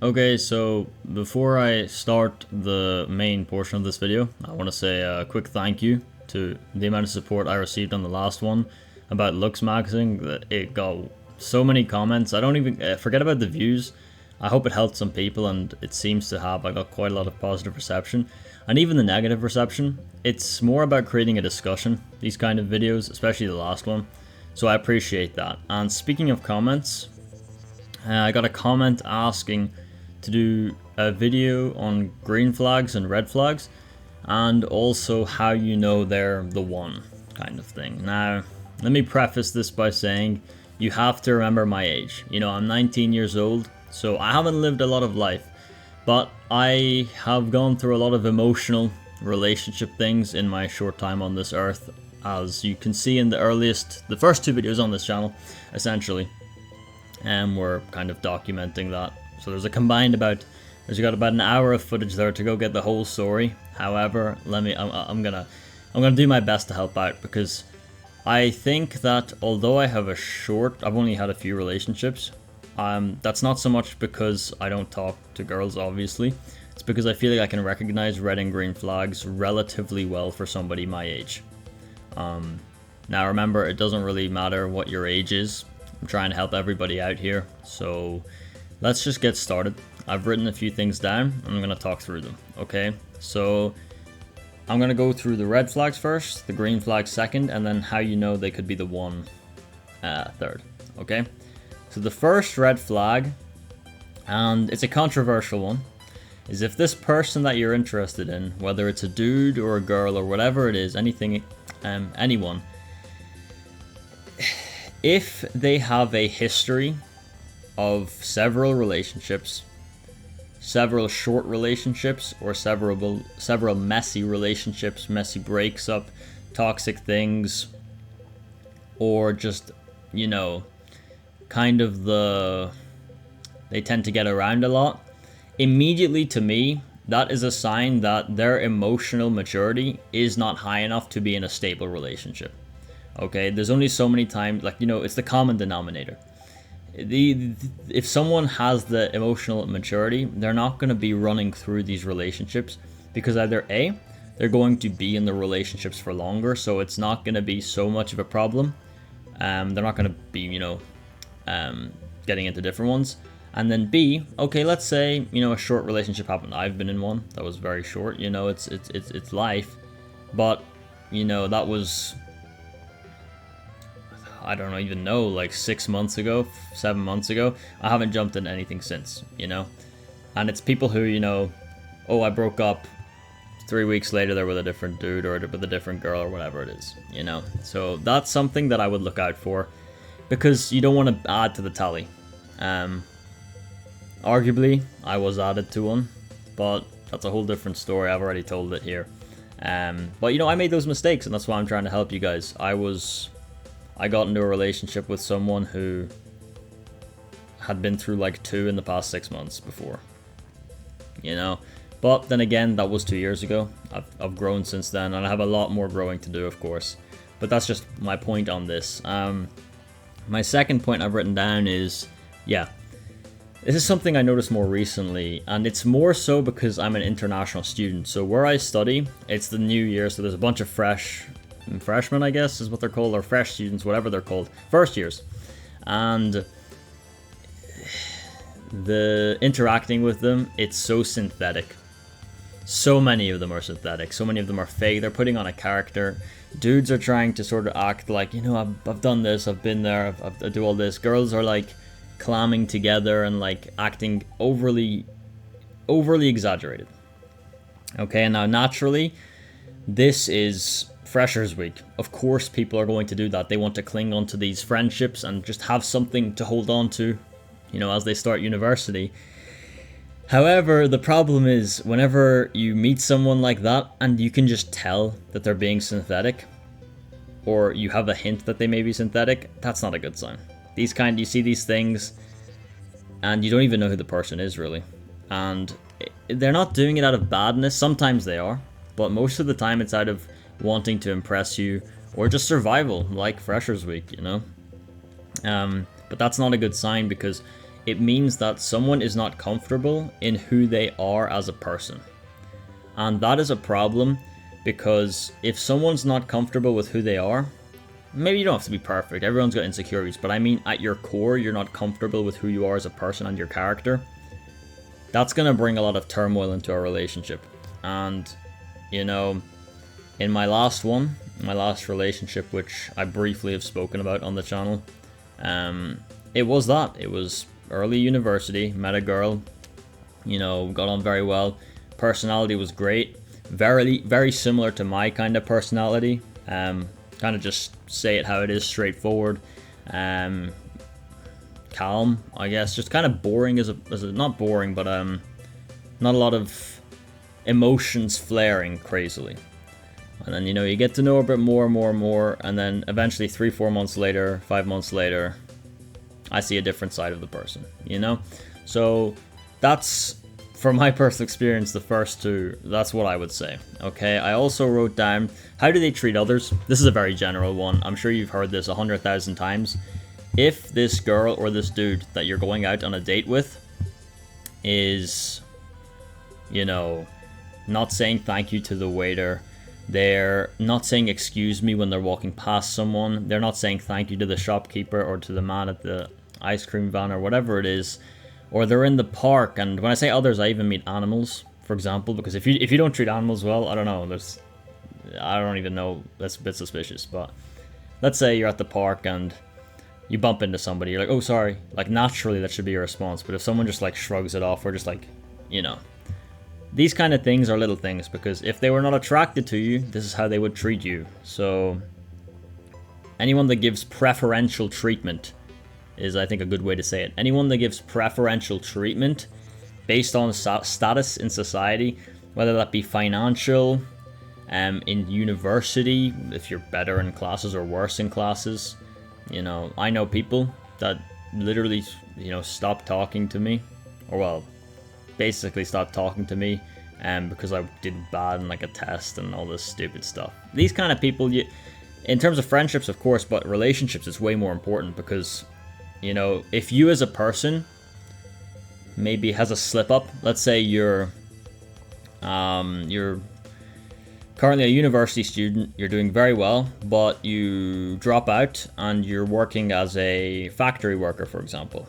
Okay, so before I start the main portion of this video, I want to say a quick thank you to the amount of support I received on the last one about Lux Maxing. That it got so many comments. I don't even forget about the views. I hope it helped some people, and it seems to have. I got quite a lot of positive reception, and even the negative reception. It's more about creating a discussion, these kind of videos, especially the last one. So I appreciate that. And speaking of comments, I got a comment asking to do a video on green flags and red flags, and also how you know they're the one kind of thing. Now, let me preface this by saying you have to remember my age. You know, I'm 19 years old, so I haven't lived a lot of life, but I have gone through a lot of emotional relationship things in my short time on this earth, as you can see in the first two videos on this channel, essentially. And we're kind of documenting that. So there's got about an hour of footage there to go get the whole story. However, I'm gonna do my best to help out, because I think that although I've only had a few relationships, that's not so much because I don't talk to girls, obviously. It's because I feel like I can recognize red and green flags relatively well for somebody my age. Now remember, it doesn't really matter what your age is. I'm trying to help everybody out here, so let's just get started. I've written a few things down, and I'm going to talk through them, okay? So I'm going to go through the red flags first, the green flags second, and then how you know they could be the one third, okay? So the first red flag, and it's a controversial one, is if this person that you're interested in, whether it's a dude or a girl or whatever it is, anyone, if they have a history of several relationships, several short relationships, or several messy relationships, messy breaks up, toxic things, or just, you know, kind of they tend to get around a lot, immediately to me, that is a sign that their emotional maturity is not high enough to be in a stable relationship. Okay, there's only so many times, like, you know, it's the common denominator. If someone has the emotional maturity, they're not going to be running through these relationships, because either A, they're going to be in the relationships for longer, so it's not going to be so much of a problem. They're not going to be, you know, getting into different ones. And then B, okay, let's say, you know, a short relationship happened. I've been in one that was very short. You know, it's life, but, you know, that was, I don't even know, like 6 months ago, 7 months ago. I haven't jumped into anything since, you know. And it's people who, you know, oh, I broke up, 3 weeks later they're with a different dude or with a different girl or whatever it is, you know. So that's something that I would look out for, because you don't want to add to the tally. Arguably, I was added to one, but that's a whole different story. I've already told it here. But, you know, I made those mistakes, and that's why I'm trying to help you guys. I got into a relationship with someone who had been through like 2 in the past 6 months before, you know. But then again, that was 2 years ago. I've grown since then, and I have a lot more growing to do, of course. But that's just my point on this. My second point I've written down is, yeah, this is something I noticed more recently, and it's more so because I'm an international student. So where I study, it's the new year, so there's a bunch of freshmen, I guess is what they're called, or fresh students, whatever they're called, first years. And the interacting with them, it's so synthetic. So many of them are synthetic, so many of them are fake. They're putting on a character. Dudes are trying to sort of act like, you know, I've done this, I've been there, I do all this. Girls are like clamming together and like acting overly exaggerated. Okay, now naturally, this is Freshers Week. Of course people are going to do that. They want to cling onto these friendships and just have something to hold on to, you know, as they start university. However, the problem is whenever you meet someone like that and you can just tell that they're being synthetic, or you have a hint that they may be synthetic, that's not a good sign. You see these things and you don't even know who the person is really. And they're not doing it out of badness. Sometimes they are, but most of the time it's out of wanting to impress you or just survival, like Freshers Week, you know. But that's not a good sign, because it means that someone is not comfortable in who they are as a person. And that is a problem, because if someone's not comfortable with who they are, maybe you don't have to be perfect, everyone's got insecurities, but I mean at your core, you're not comfortable with who you are as a person and your character, that's going to bring a lot of turmoil into a relationship. And, you know, in my last relationship, which I briefly have spoken about on the channel, it was early university, met a girl, you know, got on very well, personality was great, very similar to my kind of personality, kind of just say it how it is, straightforward, calm, I guess, just kind of boring not boring, but not a lot of emotions flaring crazily. And then, you know, you get to know her a bit more, and then eventually 3-4 months later, 5 months later, I see a different side of the person, you know? So that's, from my personal experience, the first two, that's what I would say, okay? I also wrote down, how do they treat others? This is a very general one. I'm sure you've heard this 100,000 times. If this girl or this dude that you're going out on a date with is, you know, not saying thank you to the waiter, they're not saying excuse me when they're walking past someone, they're not saying thank you to the shopkeeper or to the man at the ice cream van or whatever it is, or they're in the park, and when I say others, I even mean animals, for example, because if you don't treat animals well, I don't know, I don't even know, that's a bit suspicious, but let's say you're at the park and you bump into somebody, you're like, oh, sorry, like, naturally that should be your response, but if someone just, like, shrugs it off, or just, like, you know, these kind of things are little things, because if they were not attracted to you, this is how they would treat you. So anyone that gives preferential treatment is, I think, a good way to say it. Anyone that gives preferential treatment based on status in society, whether that be financial, in university, if you're better in classes or worse in classes, you know, I know people that literally, you know, stopped talking to me, or well, basically stopped talking to me because I did bad in like a test and all this stupid stuff. These kind of people, in terms of friendships, of course, but relationships is way more important, because, you know, if you as a person maybe has a slip up, let's say you're currently a university student, you're doing very well, but you drop out and you're working as a factory worker, for example.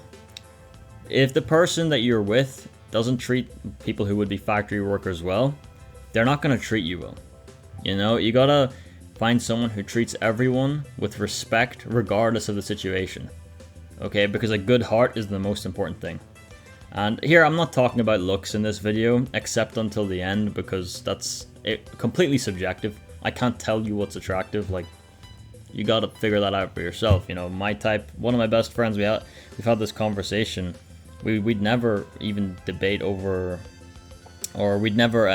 If the person that you're with doesn't treat people who would be factory workers well, they're not going to treat you well. You know, you gotta find someone who treats everyone with respect regardless of the situation. Okay, because a good heart is the most important thing. And here, I'm not talking about looks in this video, except until the end, because that's completely subjective. I can't tell you what's attractive, like, you gotta figure that out for yourself. You know, my type, one of my best friends, we've had this conversation. We'd never even debate over, or we'd never,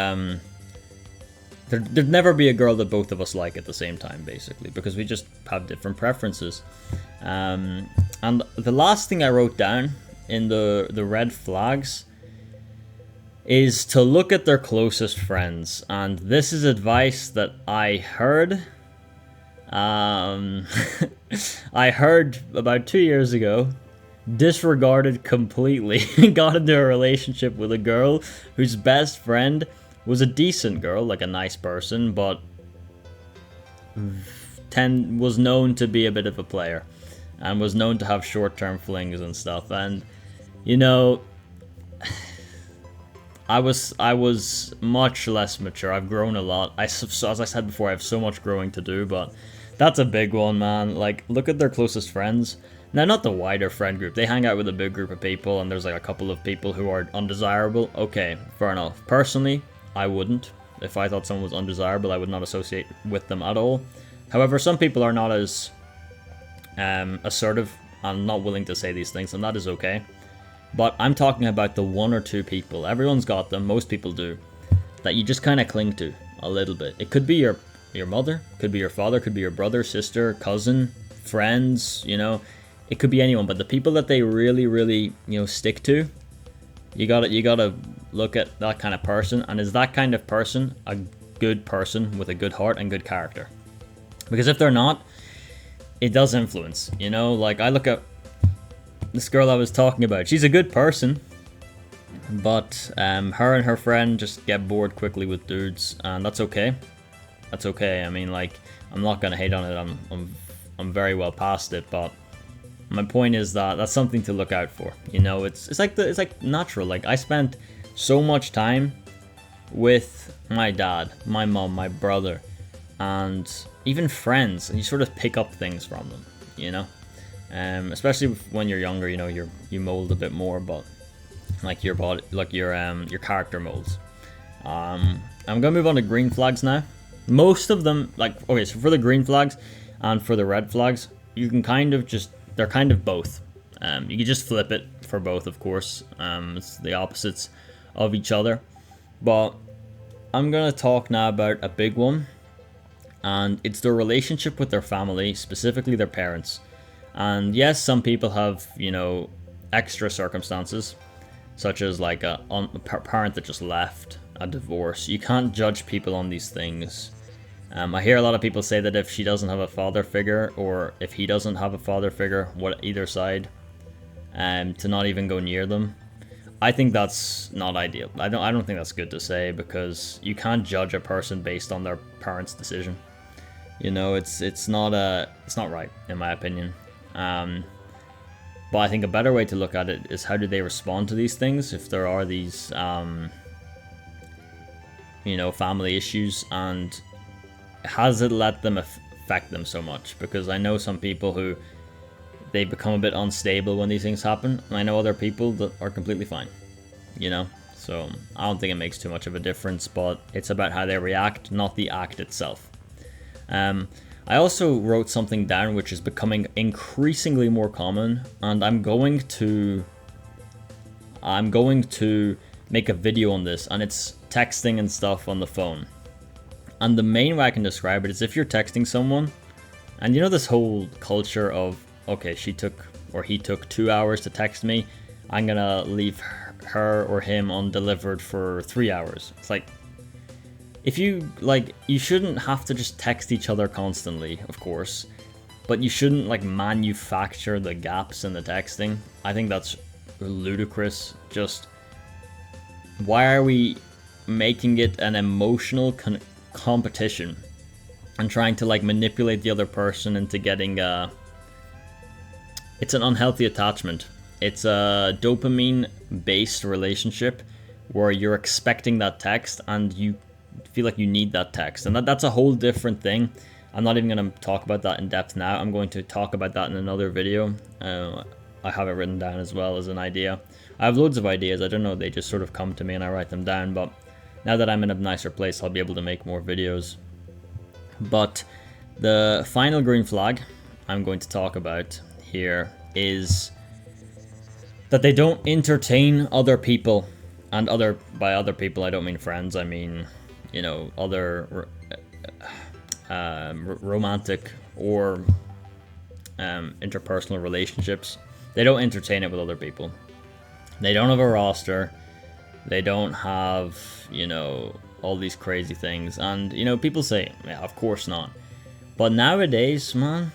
there'd never be a girl that both of us like at the same time, basically, because we just have different preferences. And the last thing I wrote down in the red flags is to look at their closest friends. And this is advice that I heard, I heard about 2 years ago, disregarded completely, got into a relationship with a girl whose best friend was a decent girl, like a nice person, but was known to be a bit of a player, and was known to have short-term flings and stuff. And, you know, I was much less mature. I've grown a lot. As I said before, I have so much growing to do, but that's a big one, man. Like, look at their closest friends. Now, not the wider friend group. They hang out with a big group of people, and there's like a couple of people who are undesirable. Okay, fair enough. Personally, I wouldn't. If I thought someone was undesirable, I would not associate with them at all. However, some people are not as assertive and not willing to say these things, and that is okay. But I'm talking about the 1 or 2 people, everyone's got them, most people do, that you just kind of cling to a little bit. It could be your mother, could be your father, could be your brother, sister, cousin, friends, you know. It could be anyone, but the people that they really, really, you know, stick to, you gotta look at that kind of person, and is that kind of person a good person with a good heart and good character? Because if they're not, it does influence, you know. Like, I look at this girl I was talking about, she's a good person, but her and her friend just get bored quickly with dudes, and that's okay. That's okay. I mean, like, I'm not gonna hate on it. I'm very well past it, but my point is that that's something to look out for. You know, it's like natural. Like, I spent so much time with my dad, my mom, my brother, and even friends, and you sort of pick up things from them, you know. Especially when you're younger, you know, you mold a bit more, but like your body, like your character molds. I'm gonna move on to green flags now. Most of them, like, okay, so for the green flags and for the red flags, you can kind of just, they're kind of both. You can just flip it for both, of course. It's the opposites of each other. But I'm gonna talk now about a big one, and it's their relationship with their family, specifically their parents. And yes, some people have, you know, extra circumstances, such as like a parent that just left, a divorce. You can't judge people on these things. I hear a lot of people say that if she doesn't have a father figure, or if he doesn't have a father figure, either side, to not even go near them. I think that's not ideal. I don't think that's good to say, because you can't judge a person based on their parents' decision. You know, it's not right, in my opinion. But I think a better way to look at it is, how do they respond to these things if there are these you know, family issues, and has it let them affect them so much? Because I know some people who, they become a bit unstable when these things happen, and I know other people that are completely fine, you know. So I don't think it makes too much of a difference, but it's about how they react, not the act itself. I also wrote something down which is becoming increasingly more common, and I'm going to make a video on this, and it's texting and stuff on the phone. And the main way I can describe it is, if you're texting someone, and you know this whole culture of, okay, she took or he took 2 hours to text me, I'm gonna leave her or him undelivered for 3 hours. It's like, if you, like, you shouldn't have to just text each other constantly, of course, but you shouldn't, like, manufacture the gaps in the texting. I think that's ludicrous. Just, why are we making it an emotional competition and trying to, like, manipulate the other person into getting it's an unhealthy attachment. It's a dopamine-based relationship where you're expecting that text and you feel like you need that text, and that's a whole different thing. I'm not even going to talk about that in depth now. I'm going to talk about that in another video. I have it written down as well as an idea. I have loads of ideas, I don't know, they just sort of come to me and I write them down, but now that I'm in a nicer place, I'll be able to make more videos. But the final green flag I'm going to talk about here is that they don't entertain other people. And by other people, I don't mean friends, I mean, you know, other romantic or interpersonal relationships. They don't entertain it with other people. They don't have a roster. They don't have, you know, all these crazy things. And, you know, people say, yeah, of course not. But nowadays, man,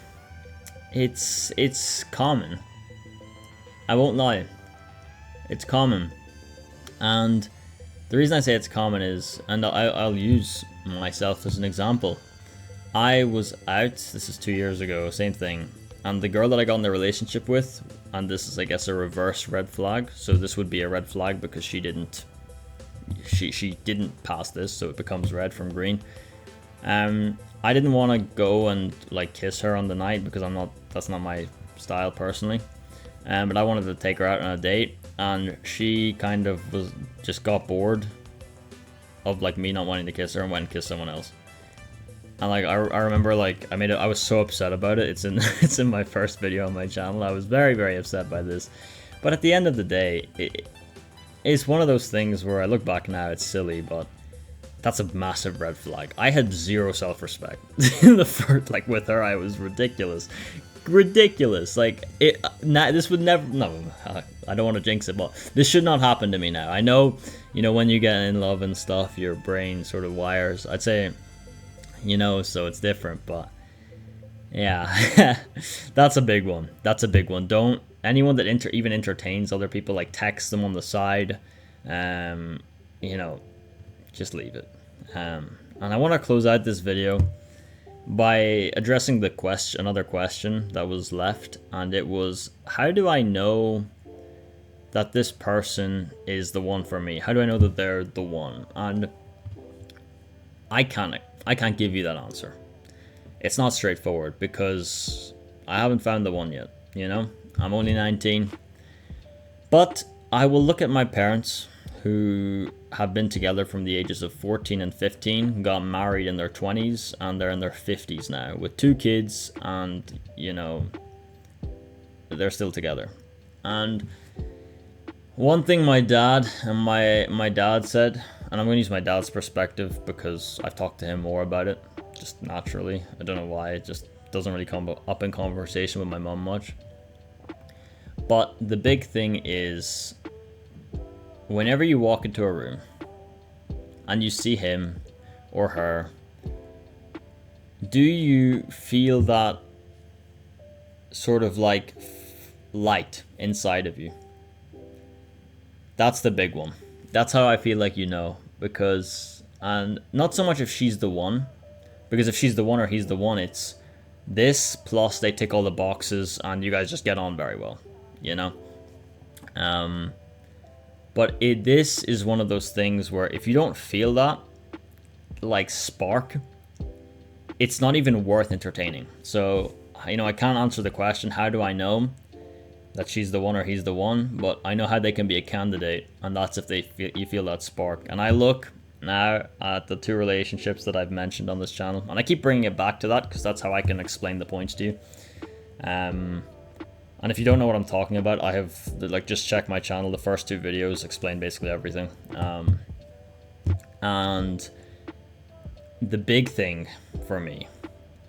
it's common. I won't lie. It's common. And the reason I say it's common is, and I'll use myself as an example. I was out, this is 2 years ago, same thing. And the girl that I got in the relationship with, and this is, I guess, a reverse red flag. So this would be a red flag because she didn't pass this, so it becomes red from green. I didn't want to go and, like, kiss her on the night because that's not my style personally. But I wanted to take her out on a date, and she kind of just got bored of, like, me not wanting to kiss her and went and kissed someone else. And, like, I remember, like, I was so upset about it. It's in my first video on my channel. I was very, very upset by this. But at the end of the day, it's one of those things where I look back now, it's silly, but that's a massive red flag. I had zero self-respect. Like, with her, I was ridiculous. Like, this would never, no, I don't want to jinx it, but this should not happen to me now. I know, you know, when you get in love and stuff, your brain sort of wires, I'd say, you know, so it's different, but yeah, that's a big one. Don't anyone that even entertains other people, like texts them on the side, you know, just leave it. And I want to close out this video by addressing another question that was left, and it was, how do I know that this person is the one for me? How do I know that they're the one? And I can't give you that answer. It's not straightforward because I haven't found the one yet, you know? I'm only 19. But I will look at my parents, who have been together from the ages of 14 and 15, got married in their 20s, and they're in their 50s now with 2 kids, and, you know, they're still together. And one thing my dad and my dad said, and I'm going to use my dad's perspective because I've talked to him more about it, just naturally. I don't know why, it just doesn't really come up in conversation with my mum much. But the big thing is, whenever you walk into a room and you see him or her, do you feel that sort of like light inside of you? That's the big one. That's how I feel like you know. Because, and not so much if she's the one, because if she's the one or he's the one, it's this plus they tick all the boxes and you guys just get on very well, you know? But this is one of those things where if you don't feel that, like, spark, it's not even worth entertaining. So, you know, I can't answer the question, how do I know that she's the one or he's the one? But I know how they can be a candidate, and that's if you feel that spark. And I look now at the 2 relationships that I've mentioned on this channel, and I keep bringing it back to that because that's how I can explain the points to you. And if you don't know what I'm talking about, I have, like, just check my channel. The first 2 videos explain basically everything. And the big thing for me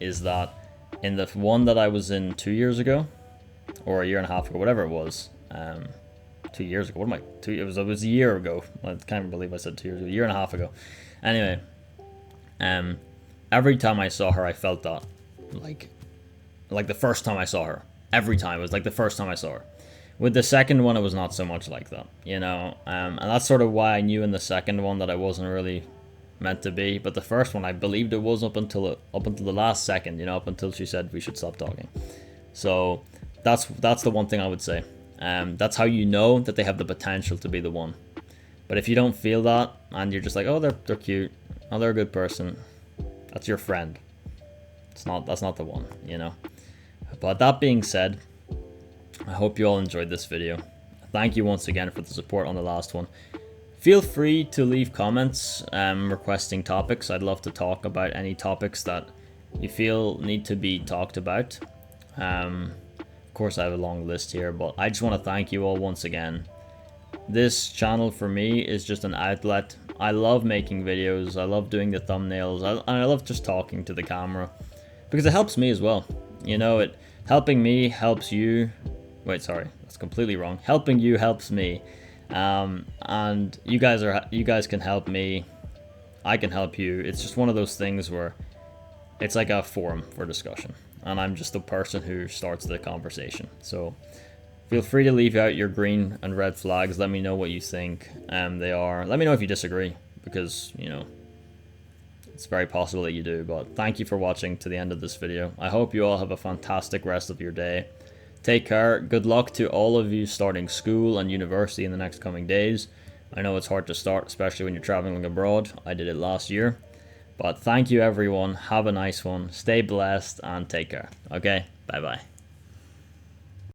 is that in the one that I was in 2 years ago, or a year and a half ago, whatever it was, 2 years ago, what am I, it was a year ago. I can't believe I said 2 years ago, a year and a half ago. Anyway, every time I saw her, I felt that, like the first time I saw her. Every time, it was like the first time I saw her. With the second one, it was not so much like that, you know? And that's sort of why I knew in the second one that I wasn't really meant to be. But the first one, I believed it was up until the last second, you know, up until she said we should stop talking. So that's the one thing I would say. That's how you know that they have the potential to be the one. But if you don't feel that, and you're just like, oh, they're cute, oh, they're a good person, that's your friend. That's not the one, you know? But that being said, I hope you all enjoyed this video. Thank you once again for the support on the last one. Feel free to leave comments requesting topics. I'd love to talk about any topics that you feel need to be talked about. Of course, I have a long list here, but I just want to thank you all once again. This channel for me is just an outlet. I love making videos. I love doing the thumbnails. And I love just talking to the camera because it helps me as well. You know, helping me helps you. Wait, sorry, that's completely wrong. Helping you helps me, and you guys can help me. I can help you. It's just one of those things where it's like a forum for discussion, and I'm just the person who starts the conversation. So feel free to leave out your green and red flags. Let me know what you think they are. Let me know if you disagree, because, you know, it's very possible that you do. But thank you for watching to the end of this video. I hope you all have a fantastic rest of your day. Take care. Good luck to all of you starting school and university in the next coming days. I know it's hard to start, especially when you're traveling abroad. I did it last year. But thank you, everyone. Have a nice one. Stay blessed and take care. Okay? Bye-bye.